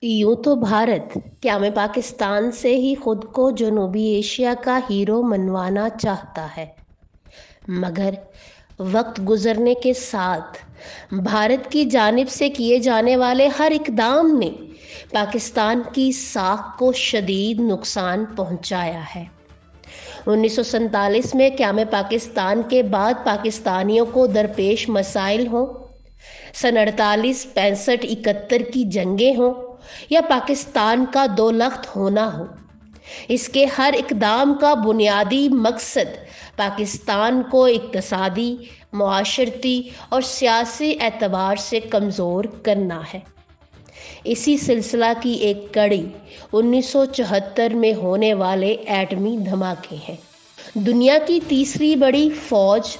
यूं तो भारत क्या मैं पाकिस्तान से ही खुद को जनूबी एशिया का हीरो मनवाना चाहता है, मगर वक्त गुजरने के साथ भारत की जानिब से किए जाने वाले हर इकदाम ने पाकिस्तान की साख को शदीद नुकसान पहुंचाया है। 1947 में क्या मैं पाकिस्तान के बाद पाकिस्तानियों को दरपेश मसाइल हों, सन 48, 65, 71 की जंगें हों या पाकिस्तान का दो लख्त होना हो, इसके हर इकदाम का बुनियादी मकसद पाकिस्तान को इक्तसादी, मुआशरती और सियासी एतबार से कमज़ोर करना है। इसी सिलसिला की एक कड़ी 1974 में होने वाले एटमी धमाके हैं। दुनिया की तीसरी बड़ी फौज,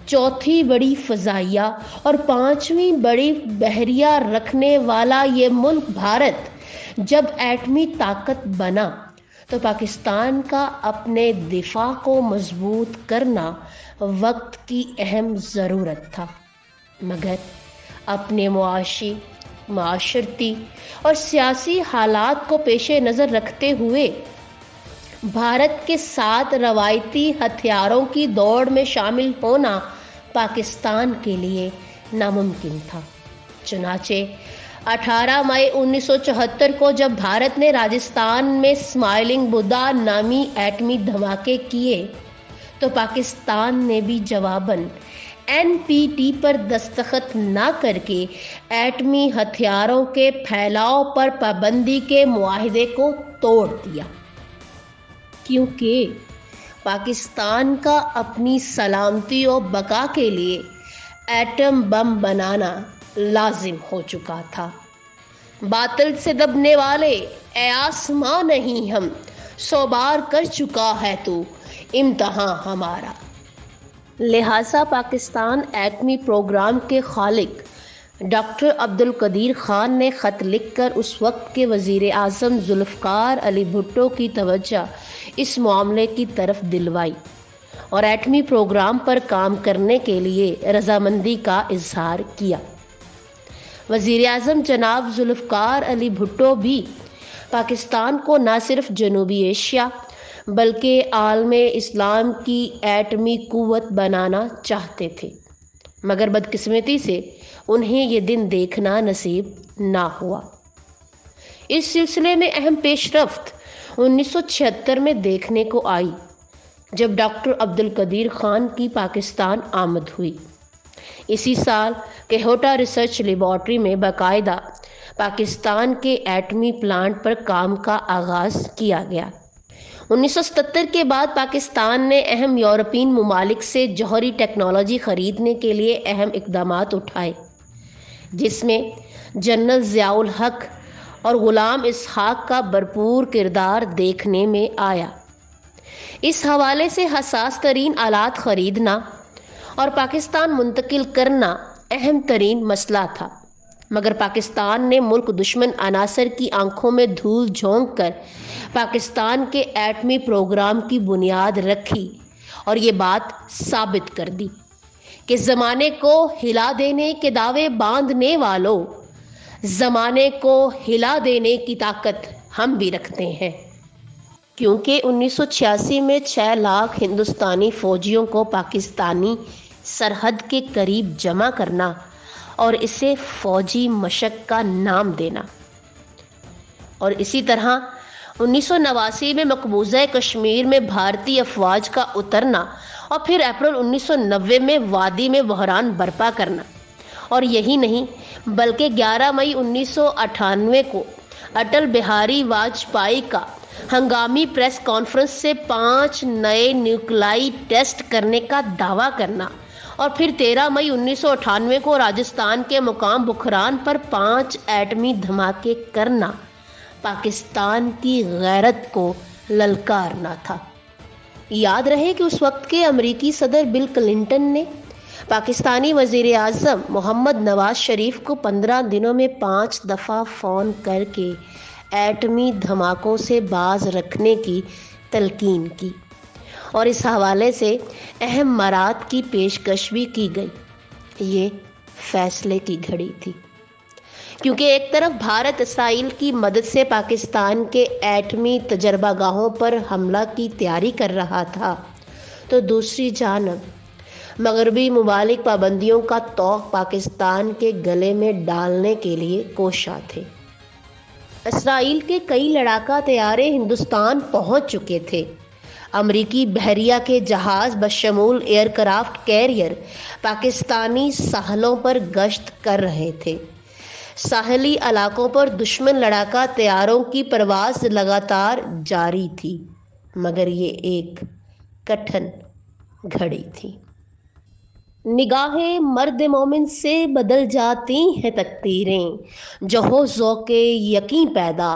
चौथी बड़ी फजाइया और पांचवी बड़ी बहरिया रखने वाला ये मुल्क भारत जब एटमी ताकत बना तो पाकिस्तान का अपने दिफा को मजबूत करना वक्त की अहम ज़रूरत था, मगर अपने मुआशी, माशरती और सियासी हालात को पेश नज़र रखते हुए भारत के साथ रवायती हथियारों की दौड़ में शामिल होना पाकिस्तान के लिए नामुमकिन था। चुनाचे 18 मई 1974 को जब भारत ने राजस्थान में स्माइलिंग बुद्धा नामी एटमी धमाके किए तो पाकिस्तान ने भी जवाबन NPT पर दस्तखत न करके एटमी हथियारों के फैलाव पर पाबंदी के मुआहिदे को तोड़ दिया, क्योंकि पाकिस्तान का अपनी सलामती और बका के लिए एटम बम बनाना लाजिम हो चुका था। बातिल से दबने वाले ए आसमां नहीं हम, 100 बार कर चुका है तू इम्तहां हमारा। लिहाजा पाकिस्तान एटमी प्रोग्राम के खालिक डॉक्टर अब्दुल कदीर खान ने ख़त लिखकर उस वक्त के वज़ीर आज़म जुल्फ़िकार अली भुट्टो की तवज्जो इस मामले की तरफ दिलवाई और एटमी प्रोग्राम पर काम करने के लिए रजामंदी का इजहार किया। वज़ीर आज़म जनाब जुल्फ़िकार अली भुट्टो भी पाकिस्तान को न सिर्फ जनूबी एशिया बल्कि आलम इस्लाम की एटमी कुव्वत बनाना चाहते थे, मगर बदकिस्मती से उन्हें ये दिन देखना नसीब ना हुआ। इस सिलसिले में अहम पेशरफ्त 1976 में देखने को आई जब डॉक्टर अब्दुल कदीर खान की पाकिस्तान आमद हुई। इसी साल केहोटा रिसर्च लेबॉर्ट्री में बाकायदा पाकिस्तान के एटमी प्लांट पर काम का आगाज़ किया गया। 1977 के बाद पाकिस्तान ने अहम यूरोपीय ममालिक से जौहरी टेक्नोलॉजी खरीदने के लिए अहम इक़दामात उठाए, जिसमें जनरल ज़ियाउल हक और ग़ुलाम इसहाक़ का भरपूर किरदार देखने में आया। इस हवाले से हसास तरीन आलात ख़रीदना और पाकिस्तान मुंतकिल करना अहम तरीन मसला था, मगर पाकिस्तान ने मुल्क दुश्मन अनासर की आंखों में धूल झोंक कर पाकिस्तान के एटमी प्रोग्राम की बुनियाद रखी और ये बात साबित कर दी कि ज़माने को हिला देने के दावे बांधने वालों, ज़माने को हिला देने की ताकत हम भी रखते हैं, क्योंकि 1986 में 6 लाख हिंदुस्तानी फ़ौजियों को पाकिस्तानी सरहद के करीब जमा करना और इसे फ़ौजी मशक का नाम देना, और इसी तरह 1989 में मकबूजा कश्मीर में भारतीय अफवाज का उतरना और फिर अप्रैल 1990 में वादी में बहरान बर्पा करना, और यही नहीं बल्कि 11 मई 1998 को अटल बिहारी वाजपेयी का हंगामी प्रेस कॉन्फ्रेंस से 5 नए न्यूक्लियाई टेस्ट करने का दावा करना, और फिर 13 मई 1998 को राजस्थान के मुकाम बुखरान पर 5 एटमी धमाके करना पाकिस्तान की गैरत को ललकारना था। याद रहे कि उस वक्त के अमरीकी सदर बिल क्लिंटन ने पाकिस्तानी वज़ीर आज़म मोहम्मद नवाज शरीफ को 15 दिनों में 5 दफ़ा फ़ोन करके एटमी धमाकों से बाज रखने की तलकीन की, और इस हवाले से अहम मरात की पेशकश भी की गई। ये फैसले की घड़ी थी, کیونکہ ایک طرف بھارت اسرائیل کی مدد سے پاکستان کے ایٹمی تجربہ گاہوں پر حملہ کی تیاری کر رہا تھا، تو دوسری جانب مغربی ممالک پابندیوں کا طوق پاکستان کے گلے میں ڈالنے کے لیے کوشاں تھے۔ اسرائیل کے کئی لڑاکا طیارے ہندوستان پہنچ چکے تھے۔ امریکی بحریہ کے جہاز بشمول ایئر کرافٹ کیریئر پاکستانی ساحلوں پر گشت کر رہے تھے۔ ساحلی علاقوں پر دشمن لڑاکا طیاروں کی پرواز لگاتار جاری تھی، مگر یہ ایک کٹھن گھڑی تھی۔ نگاہیں مرد مومن سے بدل جاتی ہیں تقدیریں، جو ہو ذوق یقین پیدا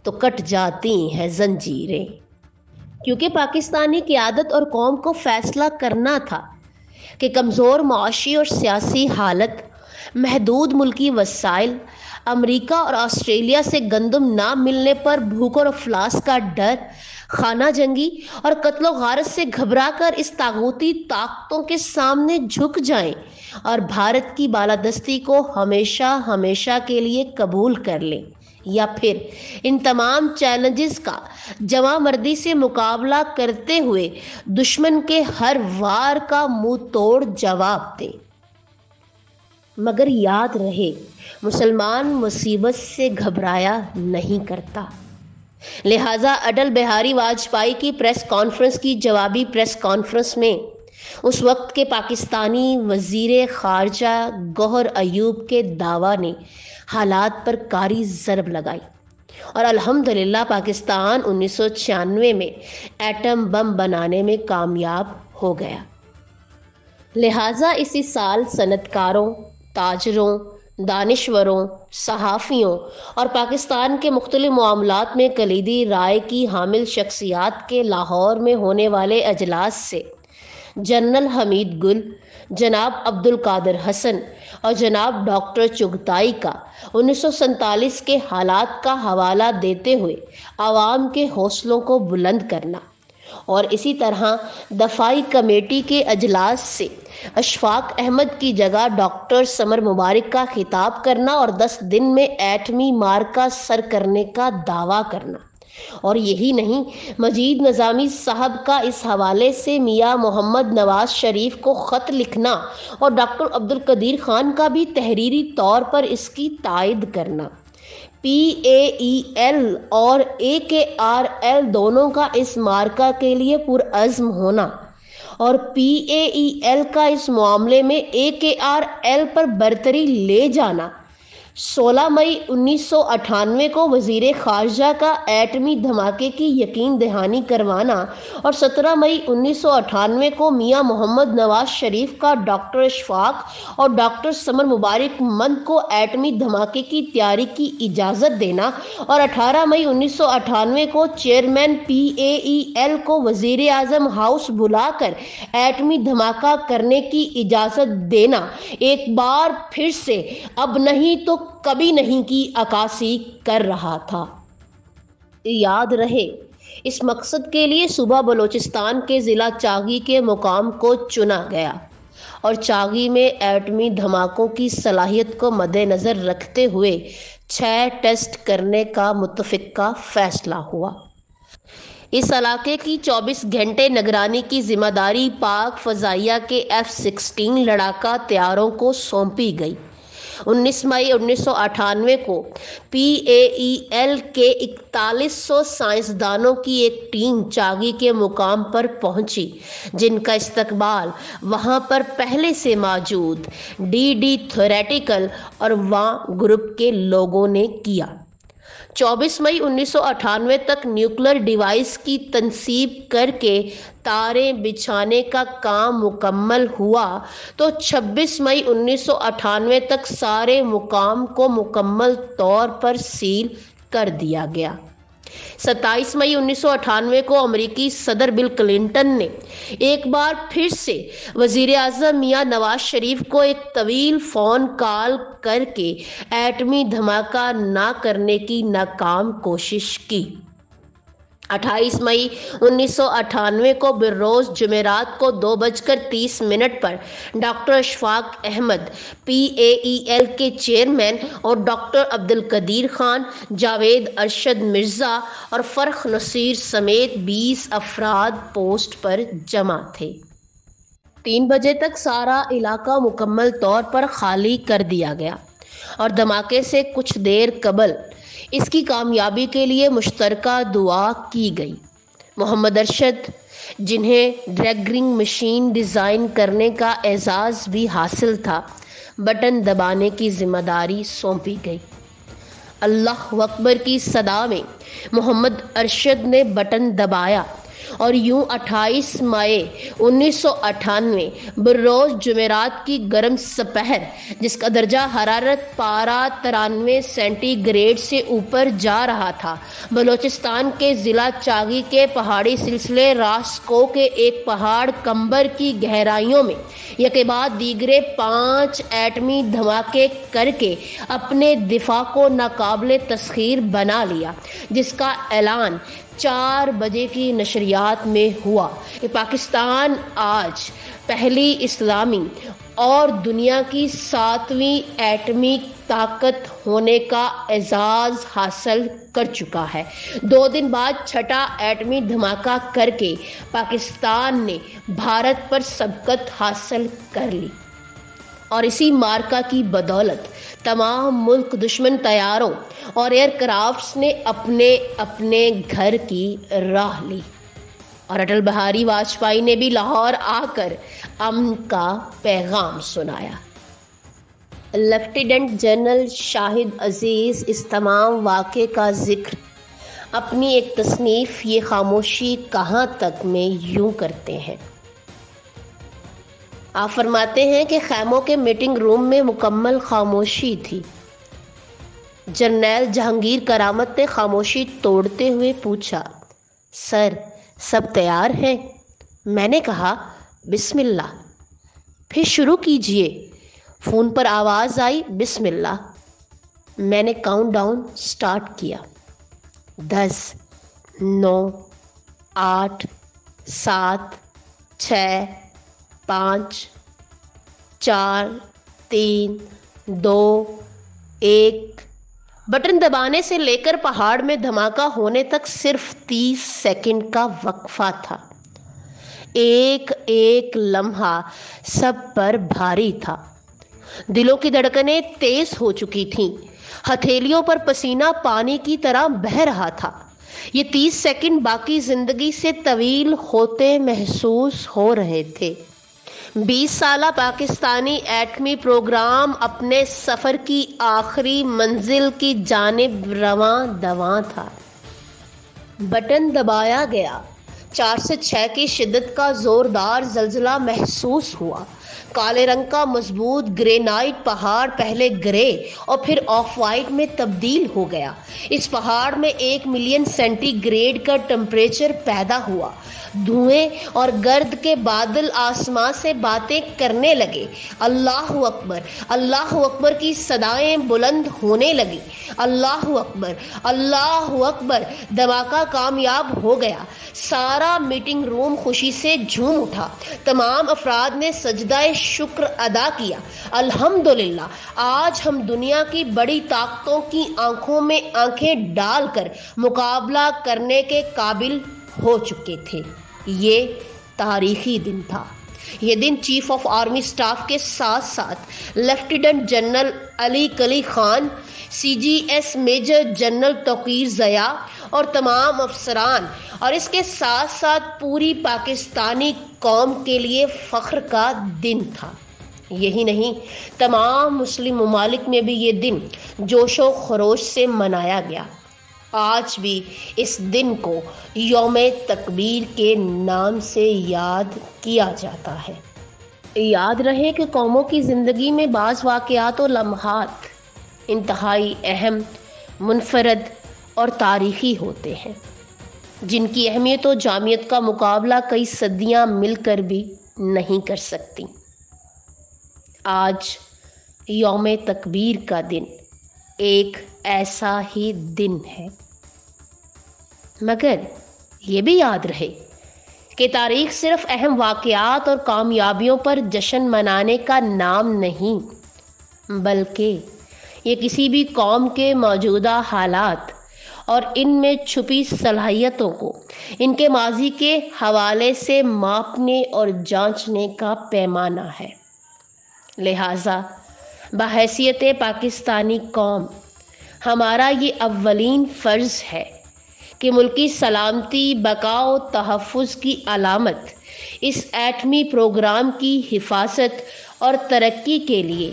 تو کٹ جاتی ہیں زنجیریں۔ کیونکہ پاکستانی قیادت اور قوم کو فیصلہ کرنا تھا کہ کمزور معاشی اور سیاسی حالت، محدود ملکی وسائل، امریکہ اور آسٹریلیا سے گندم نہ ملنے پر بھوک اور افلاس کا ڈر، خانہ جنگی اور قتل و غارت سے گھبرا کر اس طاغوتی طاقتوں کے سامنے جھک جائیں اور بھارت کی بالادستی کو ہمیشہ ہمیشہ کے لیے قبول کر لیں، یا پھر ان تمام چیلنجز کا جواں مردی سے مقابلہ کرتے ہوئے دشمن کے ہر وار کا منہ توڑ جواب دیں۔ مگر یاد رہے، مسلمان مصیبت سے گھبرایا نہیں کرتا۔ لہٰذا اٹل بہاری واجپئی کی پریس کانفرنس کی جوابی پریس کانفرنس میں اس وقت کے پاکستانی وزیر خارجہ گوہر ایوب کے دعویٰ نے حالات پر کاری ضرب لگائی اور الحمدللہ پاکستان 1996 میں ایٹم بم بنانے میں کامیاب ہو گیا۔ لہٰذا اسی سال صنعت کاروں، تاجروں، دانشوروں، صحافیوں اور پاکستان کے مختلف معاملات میں کلیدی رائے کی حامل شخصیات کے لاہور میں ہونے والے اجلاس سے جنرل حمید گل، جناب عبد القادر حسن اور جناب ڈاکٹر چغتائی کا 1947 کے حالات کا حوالہ دیتے ہوئے عوام کے حوصلوں کو بلند کرنا، اور اسی طرح دفاعی کمیٹی کے اجلاس سے اشفاق احمد کی جگہ ڈاکٹر سمر مبارک کا خطاب کرنا اور 10 دن میں ایٹمی معرکہ سر کرنے کا دعویٰ کرنا، اور یہی نہیں، مجید نظامی صاحب کا اس حوالے سے میاں محمد نواز شریف کو خط لکھنا اور ڈاکٹر عبد القدیر خان کا بھی تحریری طور پر اس کی تائید کرنا۔ PAEL اور AKRL دونوں کا اس معرکہ کے لیے پرعزم ہونا اور PAEL کا اس معاملے میں AKRL پر برتری لے جانا، 16 مئی 1998 کو وزیر خارجہ کا ایٹمی دھماکے کی یقین دہانی کروانا اور 17 مئی 1998 کو میاں محمد نواز شریف کا ڈاکٹر اشفاق اور ڈاکٹر سمر مبارک مند کو ایٹمی دھماکے کی تیاری کی اجازت دینا اور 18 مئی 1998 کو چیئرمین PAEL کو وزیر اعظم ہاؤس بلا کر ایٹمی دھماکہ کرنے کی اجازت دینا، ایک بار پھر سے اب نہیں تو کبھی نہیں کی عکاسی کر رہا تھا۔ یاد رہے، اس مقصد کے لیے صوبہ بلوچستان کے ضلع چاغی کے مقام کو چنا گیا اور چاغی میں ایٹمی دھماکوں کی صلاحیت کو مد نظر رکھتے ہوئے 6 ٹیسٹ کرنے کا متفقہ فیصلہ ہوا۔ اس علاقے کی 24 گھنٹے نگرانی کی ذمہ داری پاک فضائیہ کے F-16 لڑاکا طیاروں کو سونپی گئی۔ 19 مئی 1998 کو PAEL کے 4100 سائنسدانوں کی ایک ٹیم چاغی کے مقام پر پہنچی، جن کا استقبال وہاں پر پہلے سے موجود DD تھیوریٹیکل اور واں گروپ کے لوگوں نے کیا۔ 24 مئی 1998 تک نیوکلر ڈیوائس کی تنصیب کر کے تاریں بچھانے کا کام مکمل ہوا تو 26 مئی 1998 تک سارے مقام کو مکمل طور پر سیل کر دیا گیا۔ 27 مئی 1998 کو امریکی صدر بل کلنٹن نے ایک بار پھر سے وزیر اعظم میاں نواز شریف کو ایک طویل فون کال کر کے ایٹمی دھماکہ نہ کرنے کی ناکام کوشش کی۔ 28 मई 1998 को बरोज़ जुमेरात को 2:30 पर डॉक्टर अशफाक अहमद PAEL के चेयरमैन और डॉक्टर अब्दुल कदीर खान, जावेद अरशद मिर्ज़ा और फरख नसीर समेत 20 अफराद पोस्ट पर जमा थे। 3 बजे तक सारा इलाका मुकम्मल तौर पर खाली कर दिया गया और धमाके से कुछ देर कबल इसकी कामयाबी के लिए मुश्तरका दुआ की गई। मोहम्मद अरशद, जिन्हें ड्रैगिंग मशीन डिज़ाइन करने का एजाज़ भी हासिल था, बटन दबाने की जिम्मेदारी सौंपी गई। अल्लाह अकबर की सदा में मोहम्मद अरशद ने बटन दबाया और यूं 28 मई 1998 बरोज़ जुमेरात की गर्म सपहर, जिसका दर्जा हरारत पारा 93 सेंटीग्रेड से ऊपर जा रहा था, बलूचिस्तान के ज़िला चागी के पहाड़ी सिलसिले रास्को के एक पहाड़ कंबर की गहराइयों में यके बाद दीगरे 5 एटमी धमाके करके अपने दिफा को नाकाबिले तस्खीर बना लिया, जिसका ऐलान 4 बजे की नशरियात में हुआ कि पाकिस्तान आज पहली इस्लामी और दुनिया की 7वीं एटमी ताकत होने का एजाज़ हासिल कर चुका है। 2 दिन बाद 6ठा एटमी धमाका करके पाकिस्तान ने भारत पर सबकत हासिल कर ली और इसी मार्का की बदौलत तमाम मुल्क दुश्मन तैयारों और एयरक्राफ्ट्स ने अपने अपने घर की राह ली और अटल बिहारी वाजपेयी ने भी लाहौर आकर अमन का पैगाम सुनाया। लेफ्टिनेंट जनरल शाहिद अजीज इस तमाम वाक़े का जिक्र अपनी एक तसनीफ़ ये खामोशी कहाँ तक में यूं करते हैं। आप फरमाते हैं कि खैमों के मीटिंग रूम में मुकम्मल खामोशी थी। जर्नैल जहांगीर करामत ने खामोशी तोड़ते हुए पूछा, सर सब तैयार हैं? मैंने कहा, बिस्मिल्लाह। फिर शुरू कीजिए। फ़ोन पर आवाज़ आई, बिस्मिल्लाह। मैंने काउंटडाउन स्टार्ट किया। 10, 9, 8, 7, 6, 5, 4, 3, 2, 1। बटन दबाने से लेकर पहाड़ में धमाका होने तक सिर्फ 30 सेकंड का वक्फा था। एक एक लम्हा सब पर भारी था। दिलों की धड़कनें तेज हो चुकी थीं। हथेलियों पर पसीना पानी की तरह बह रहा था। ये 30 सेकंड बाकी जिंदगी से तवील होते महसूस हो रहे थे। 20 साला पाकिस्तानी एटमी प्रोग्राम अपने सफ़र की आखिरी मंजिल की जानिब रवां दवां था। बटन दबाया गया। 4 से 6 की शिद्दत का जोरदार जल्जला महसूस हुआ। काले रंग का मजबूत ग्रेनाइट पहाड़ पहले ग्रे और फिर ऑफ वाइट में तब्दील हो गया। इस पहाड़ में 1 मिलियन सेंटीग्रेड का टेम्परेचर पैदा हुआ। धुएं और गर्द के बादल आसमां से बातें करने लगे। अल्लाह अकबर, अल्लाह अकबर की सदाएं बुलंद होने लगी। अल्लाह अकबर, अल्लाह अकबर। धमाका कामयाब हो गया। सारा मीटिंग रूम खुशी से झूम उठा। तमाम अफराद ने सजदाए शुक्र अदा किया। अल्हम्दुलिल्लाह, आज हम दुनिया की बड़ी ताकतों की आंखों में आंखें डालकर मुकाबला करने के काबिल हो चुके थे। ये तारीखी दिन था। ये दिन चीफ ऑफ आर्मी स्टाफ के साथ साथ lieutenant general Ali Quli Khan, CGS major general Tauqeer Zia और तमाम अफसरान और इसके साथ साथ पूरी पाकिस्तानी कौम के लिए फ़ख्र का दिन था। यही नहीं, तमाम मुस्लिम ममालिक में भी ये दिन जोशो खरोश से मनाया गया। आज भी इस दिन को यौम तकबीर के नाम से याद किया जाता है। याद रहे कि कौमों की ज़िंदगी में बाज़ वाक़यात और लम्हात इंतहाई अहम, मुनफरद और तारीख़ी होते हैं, जिनकी अहमियत और जामियत का मुकाबला कई सदियां मिलकर भी नहीं कर सकती। आज यौम तकबीर का दिन एक ऐसा ही दिन है, मगर یہ بھی یاد رہے کہ تاریخ صرف اہم واقعات اور کامیابیوں پر جشن منانے کا نام نہیں، بلکہ یہ کسی بھی قوم کے موجودہ حالات اور ان میں چھپی صلاحیتوں کو ان کے ماضی کے حوالے سے ماپنے اور جانچنے کا پیمانہ ہے۔ لہٰذا بحیثیت پاکستانی قوم ہمارا یہ اولین فرض ہے کہ ملکی سلامتی، بقا و تحفظ کی علامت اس ایٹمی پروگرام کی حفاظت اور ترقی کے لیے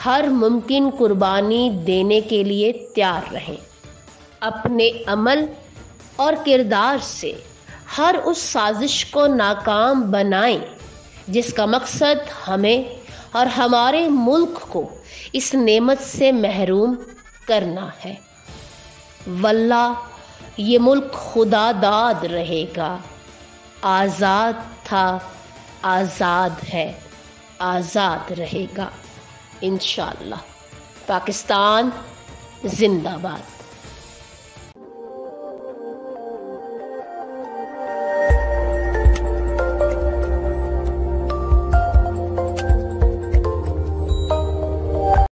ہر ممکن قربانی دینے کے لیے تیار رہیں۔ اپنے عمل اور کردار سے ہر اس سازش کو ناکام بنائیں جس کا مقصد ہمیں اور ہمارے ملک کو اس نعمت سے محروم کرنا ہے۔ واللہ یہ ملک خدا داد رہے گا، آزاد تھا، آزاد ہے، آزاد رہے گا انشاءاللہ۔ پاکستان زندہ باد۔